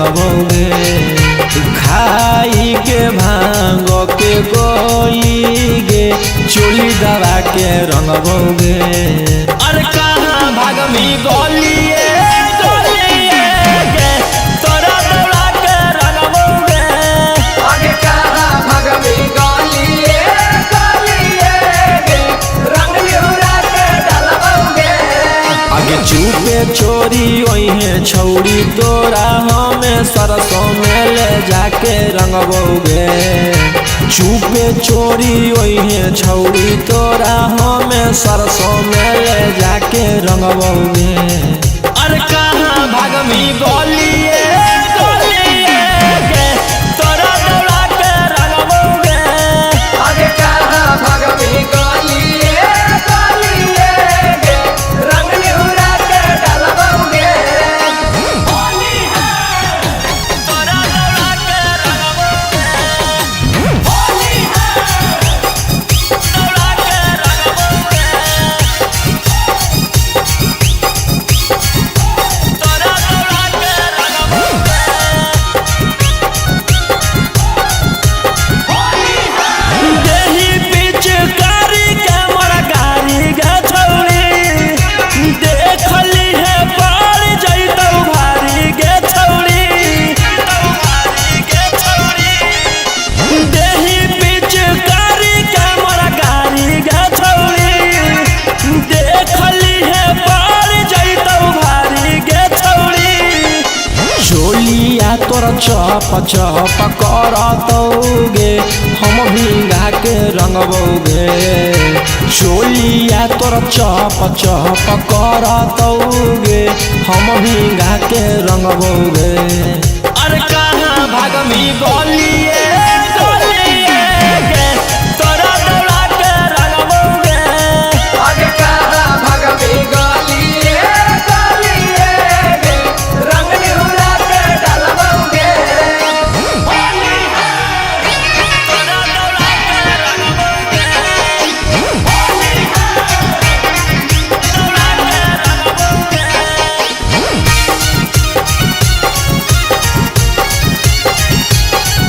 रंगबोगे। खाई के भांग के गोली गे चोली दबा के रंगबोगे। अरे कहाँ भागमी गोलिए गोलिए गे तोरा दौड़ा के रंगबोगे। आगे कहाँ भागमी गोलिए गोलिए गे रंग निहुरा के डलबोगे। आगे चुपे चोरी वही छौड़ी तोरा हमें सरसों में ले जाके रंगबोगे। चुपे चोरी वही छौड़ी तोरा हमें सरसों में ले जाके रंगबोगे। अरे कहाँ भागमी गोलिए गोलिए गे तोरा दौड़ा के रंगबोगे। आगे कहाँ भागमी गोलिए गोलिए गे रंग निहुरा के डलबोगे। तोरा दौड़ा के रंगबोगे। दौड़ा के रंगबोगे। तोरा दौड़ा के रंगबोगे। देही पिचकारी के मोरा गाड़ी गे छौड़ी। देखली है पड़ जइतौ भारी गे छौड़ी। देही पिचकारी के मोरा गाड़ी गे छौड़ी। देखली है पड़ जइतौ भारी गे छौड़ी। चोलिया तोरा चप चप करतौगे हम भिंगा के रंगबोगे। चोलिया तोरा चप चप करतौगे हम भिंगा के रंगबोगे। अरे कहाँ भागमी गोलिए गोलिए गे तोरा दौड़ा के रंगबोगे। आगे कहाँ भागमी गोलिए गोलिए गे रंग निहुरा के डलबोगे। तोरा दौड़ा के रंगबोगे। दौड़ा के रंगबोगे।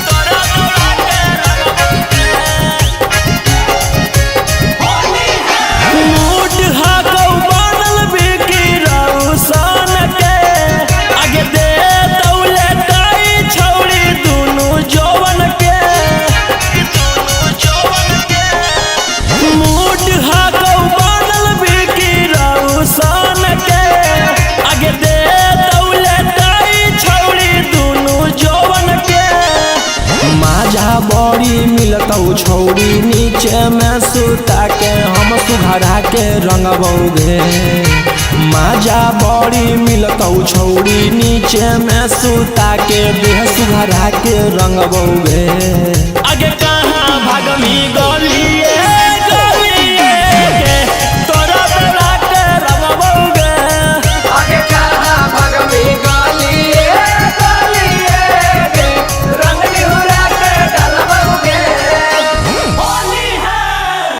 तोरा दौड़ा के रंगबोगे। मूड हाकौ बनल बिकी रौशन के। आगे दे दौले ताई छौड़ी दुनू जौवन के। मूड हाकौ बनल बिकी रौशन के। आगे दे दौले ताई छौड़ी दुनू जौवन के। माजा बड़ी मिलतौ छौड़ी नीचे में सुता के हम सुघरा के रंगबोगे। माजा बड़ी मिलतौ छौड़ी नीचे में सुता के देह सुघरा के रंगबोगे। आगे कहाँ भागमी गो